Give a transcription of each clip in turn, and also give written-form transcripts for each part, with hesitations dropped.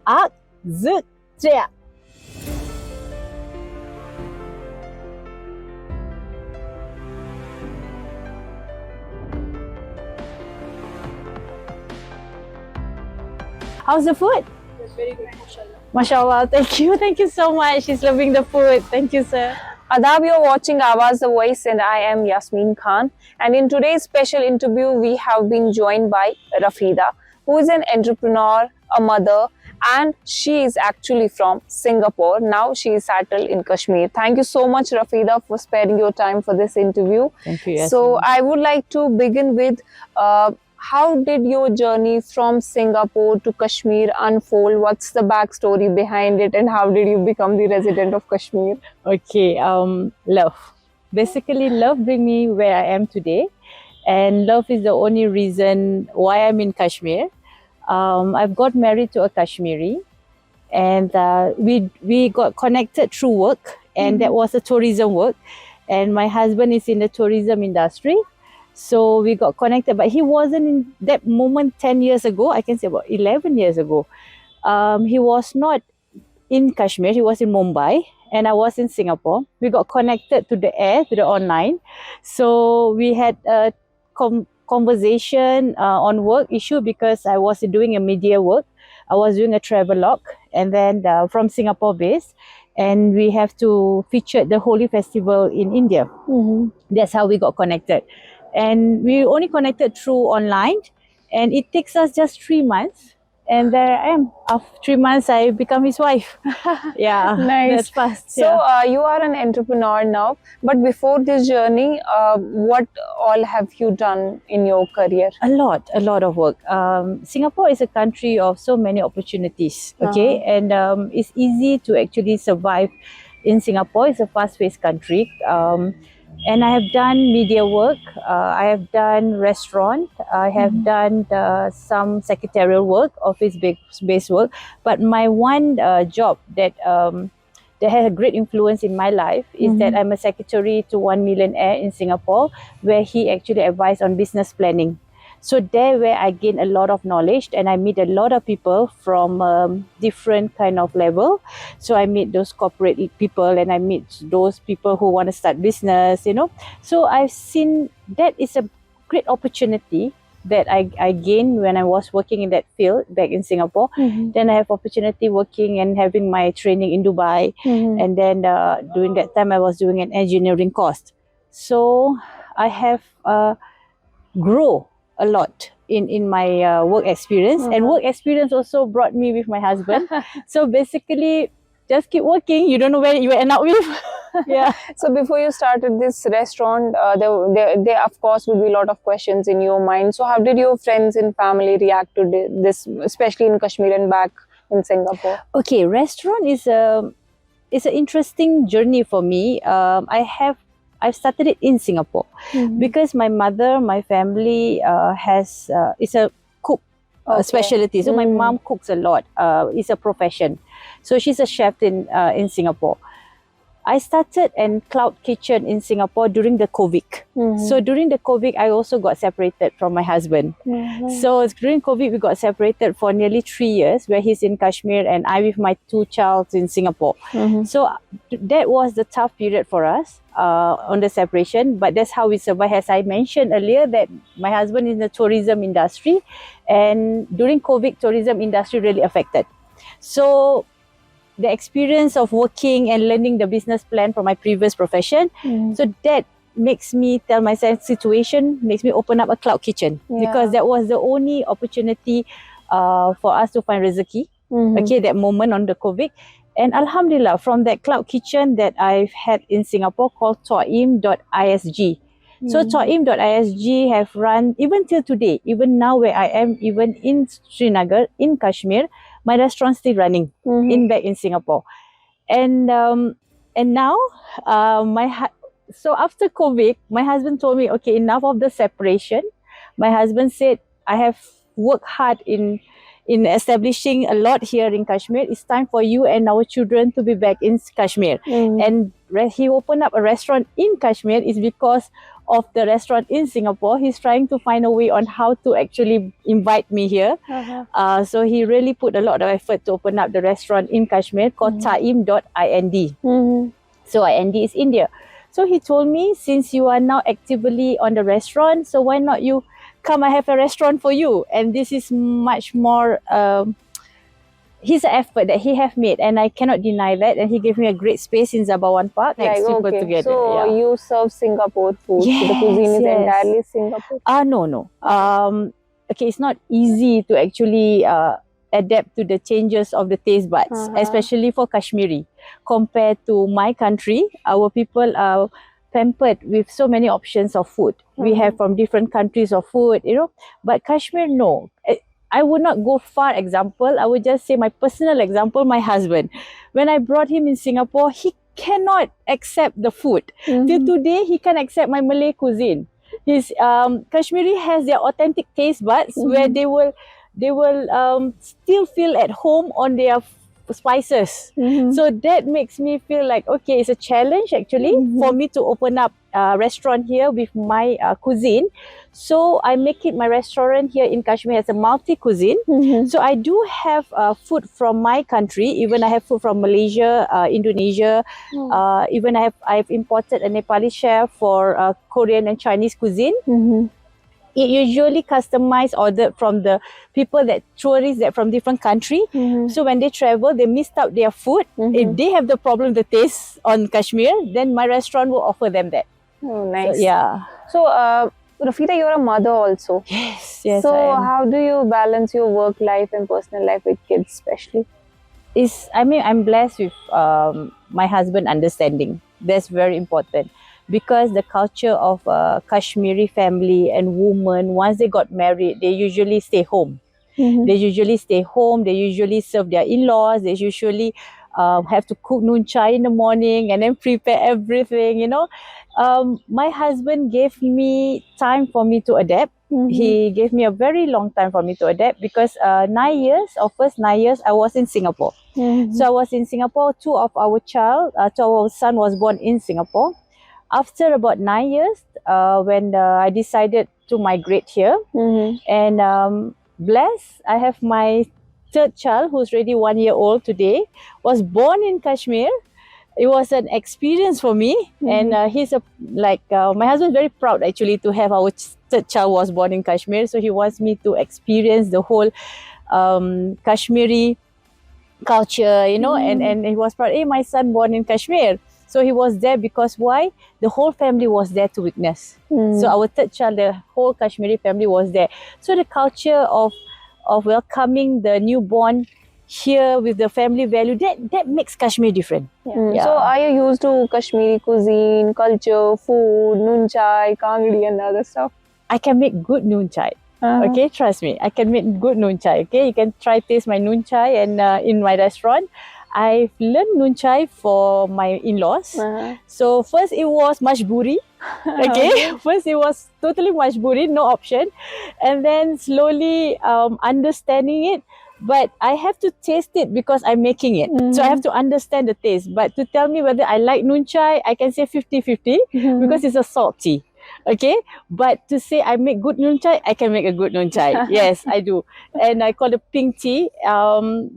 Ak Zut Tria. How's the food? It's very good, mashallah. Mashallah, thank you. Thank you so much. She's loving the food. Thank you, sir. Adab, you're watching Awaz the Voice, and I am Yasmin Khan. And in today's special interview, we have been joined by Rafeeda, who is an entrepreneur, a mother, and she is actually from Singapore. Now she is settled in Kashmir. Thank you so much, Rafeeda, for sparing your time for this interview. Thank you, Yasmin. So I would like to begin with how did your journey from Singapore to Kashmir unfold? What's the backstory behind it, and how did you become the resident of Kashmir? Okay, love. Basically, love bring me where I am today, and love is the only reason why I'm in Kashmir. I've got married to a Kashmiri, and we got connected through work, and that was a tourism work. And my husband is in the tourism industry, so we got connected. But he wasn't in that moment 10 years ago. I can say about 11 years ago. He was not in Kashmir. He was in Mumbai, and I was in Singapore. We got connected to the air, to the online. So we had a conversation on work issue because I was doing a media work. I was doing a travelogue, and then from Singapore base, and we have to feature the Holi festival in India. That's how we got connected, and we only connected through online, and it takes us just 3 months, and there I am. After 3 months, I become his wife. Yeah, Nice. That's fast. So you are an entrepreneur now, but before this journey, what all have you done in your career? A lot of work. Singapore is a country of so many opportunities, okay? And it's easy to actually survive in Singapore. It's a fast-paced country. And I have done media work, I have done restaurant, I have done some secretarial work, office-based work. But my one job that has a great influence in my life is that I'm a secretary to one millionaire in Singapore, where he actually advised on business planning. So there where I gain a lot of knowledge, and I meet a lot of people from different kind of level. So I meet those corporate people, and I meet those people who want to start business, you know. So I've seen that is a great opportunity that I gained when I was working in that field back in Singapore. Then I have opportunity working and having my training in Dubai. And then during that time, I was doing an engineering course. So I have grow a lot in my work experience, and work experience also brought me with my husband. So basically, just keep working. You don't know where you end up with. Yeah. So before you started this restaurant, there of course will be a lot of questions in your mind. So how did your friends and family react to this, especially in Kashmir and back in Singapore? Okay, restaurant is an interesting journey for me. I've started it in Singapore because my mother, my family is a cook specialty. So my mom cooks a lot. It's a profession. So she's a chef in Singapore. I started in cloud kitchen in Singapore during the COVID. So during the COVID, I also got separated from my husband. So during COVID, we got separated for nearly 3 years, where he's in Kashmir and I with my 2 children in Singapore. So that was the tough period for us on the separation, but that's how we survive. As I mentioned earlier, that my husband is in the tourism industry, and during COVID, tourism industry really affected. So the experience of working and learning the business plan from my previous profession, so that makes me tell myself situation, makes me open up a cloud kitchen, because that was the only opportunity for us to find rezeki. Okay, that moment on the COVID. And Alhamdulillah, from that cloud kitchen that I've had in Singapore called Toim.isg. So Toim.isg have run even till today, even now where I am, even in Srinagar, in Kashmir, my restaurant's still running back in Singapore. And now so after COVID, my husband told me, okay, enough of the separation. My husband said, I have worked hard in in establishing a lot here in Kashmir. It's time for you and our children to be back in Kashmir. And he opened up a restaurant in Kashmir is because of the restaurant in Singapore. He's trying to find a way on how to actually invite me here. So he really put a lot of effort to open up the restaurant in Kashmir called taim.ind. So IND is India. So he told me, since you are now actively on the restaurant, so why not you come, I have a restaurant for you. And this is much more, his effort that he have made, and I cannot deny that. And he gave me a great space in Zabawan Park, next to put together. So you serve Singapore food. Yes, the cuisine is entirely Singapore. No. Okay, it's not easy to actually adapt to the changes of the taste buds, especially for Kashmiri. Compared to my country, our people are pampered with so many options of food. We have from different countries of food, you know. But Kashmir, no. I would not go far example. I would just say my personal example, my husband. When I brought him in Singapore, he cannot accept the food. Till today, he can accept my Malay cuisine. His Kashmiri has their authentic taste buds where they will still feel at home on their spices. So that makes me feel like, okay, it's a challenge actually for me to open up a restaurant here with my cuisine. So I make it my restaurant here in Kashmir as a multi-cuisine. So I do have food from my country. Even I have food from Malaysia, Indonesia. Even I've imported a Nepali chef for Korean and Chinese cuisine. It usually customized, ordered from the people that tourists that from different country. So when they travel, they missed out their food. If they have the problem with the taste on Kashmir, then my restaurant will offer them that. Oh, nice. So, yeah. So Rafeeda, you're a mother also. Yes. So how do you balance your work life and personal life with kids, especially? I'm blessed with my husband understanding. That's very important. Because the culture of Kashmiri family and women, once they got married, they usually stay home. They usually stay home. They usually serve their in-laws. They usually have to cook noon chai in the morning and then prepare everything, you know. My husband gave me time for me to adapt. He gave me a very long time for me to adapt because 9 years, first 9 years, I was in Singapore. So I was in Singapore. Two of our son was born in Singapore. After about 9 years, when I decided to migrate here, and blessed, I have my third child, who's already 1 year old today, was born in Kashmir. It was an experience for me, and he's my husband is very proud actually to have our third child was born in Kashmir. So he wants me to experience the whole Kashmiri culture, you know, and he was proud. Hey, my son born in Kashmir. So he was there because why? The whole family was there to witness. So our third child, the whole Kashmiri family was there. So the culture of welcoming the newborn here with the family value, that makes Kashmir different. So are you used to Kashmiri cuisine, culture, food, noon chai, kangdi and other stuff? I can make good noon chai. Okay, trust me, I can make good noon chai. Okay, you can try taste my noon chai and in my restaurant. I've learned noon chai for my in-laws. So first it was majburi. Okay, first it was totally majburi, no option. And then slowly understanding it. But I have to taste it because I'm making it. So I have to understand the taste. But to tell me whether I like noon chai, I can say 50-50 because it's a salty. Okay, but to say I make good noon chai, I can make a good noon chai. Yes, I do. And I call it pink tea.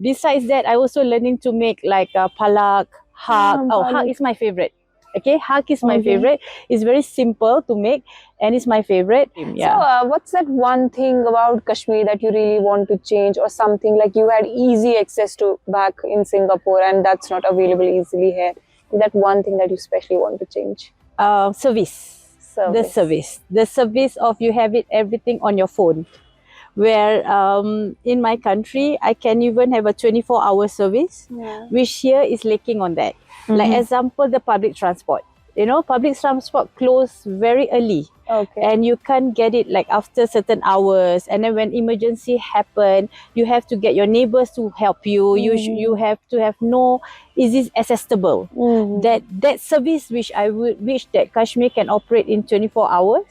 Besides that, I also learning to make like palak, hak. Hak is my favorite. Okay, hak is my favorite. It's very simple to make and it's my favorite. So what's that one thing about Kashmir that you really want to change, or something like you had easy access to back in Singapore and that's not available easily here? That one thing that you especially want to change? Service. The service of you have it everything on your phone, where in my country I can even have a 24-hour service, which here is lacking on that. Like example, the public transport. public transport close very early. Okay. And you can't get it like after certain hours, and then when emergency happen, you have to get your neighbors to help you. You have to have is this accessible, that service which I would wish that Kashmir can operate in 24 hours,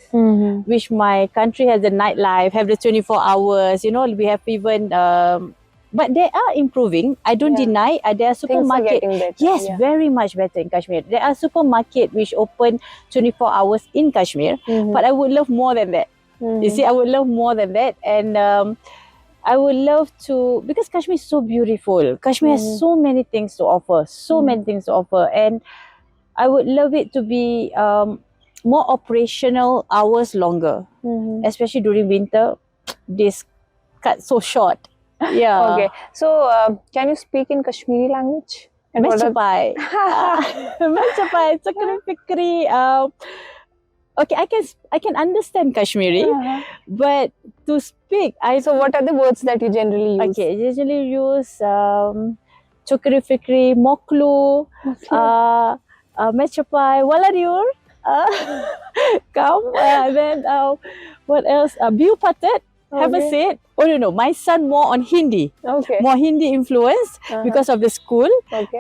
which my country has the nightlife, have the 24 hours, we have even but they are improving. I don't deny. There are Things are supermarket. getting better. Yes, Yeah. very much better in Kashmir. There are supermarket which open 24 hours in Kashmir. But I would love more than that. You see, I would love more than that. And I would love to, because Kashmir is so beautiful. Kashmir has so many things to offer. So many things to offer. And I would love it to be more operational hours longer. Especially during winter. This cut so short. Yeah. Okay. So, can you speak in Kashmiri language? And what are- Mencapai. Mencapai. Cakri fikri. Okay, I can understand Kashmiri, but to speak, So, what are the words that you generally use? okay, I usually use Cakri fikri, moklu, mencapai, walariur, come, then what else? Biu patet. Haven't said. Oh no, my son more on Hindi. Okay. More Hindi influence because of the school. Okay.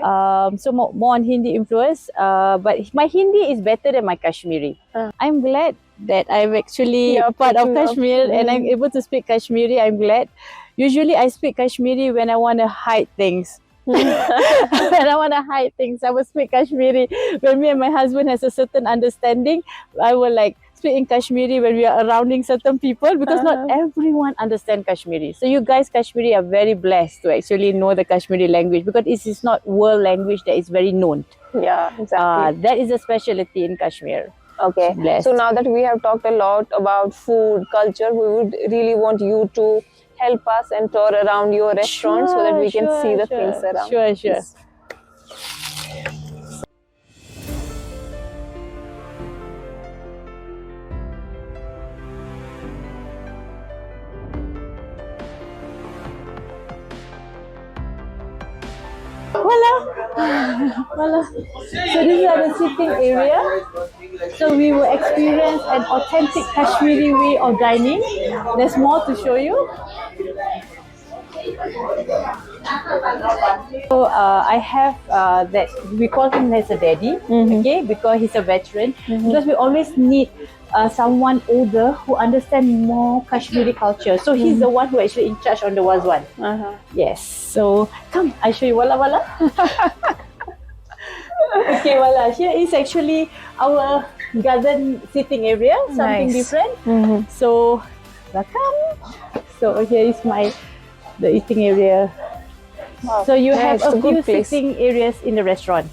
So more on Hindi influence. But my Hindi is better than my Kashmiri. I'm glad that I'm actually part of Kashmir and I'm able to speak Kashmiri. I'm glad. Usually I speak Kashmiri when I want to hide things. When I want to hide things, I will speak Kashmiri. When me and my husband has a certain understanding, I will like speak in Kashmiri when we are surrounding certain people, because not everyone understands Kashmiri. So you guys Kashmiri are very blessed to actually know the Kashmiri language, because it is not world language that is very known. Yeah, exactly. That is a specialty in Kashmir. Okay. Blessed. So now that we have talked a lot about food, culture, we would really want you to help us and tour around your restaurant so that we can see the things around. Sure. Yes. Voila. So these are the sitting area. So we will experience an authentic Kashmiri way of dining. There's more to show you. So I have that, we call him as a daddy, okay, because he's a veteran. Because we always need someone older who understands more Kashmiri culture. So he's the one who actually in charge on the Wazwan. Yes. So come, I show you. Wala. Okay, voila. Here is actually our garden sitting area, something different. So, welcome. So here is the eating area. Wow. So you have it's a good few place. sitting areas in the restaurant.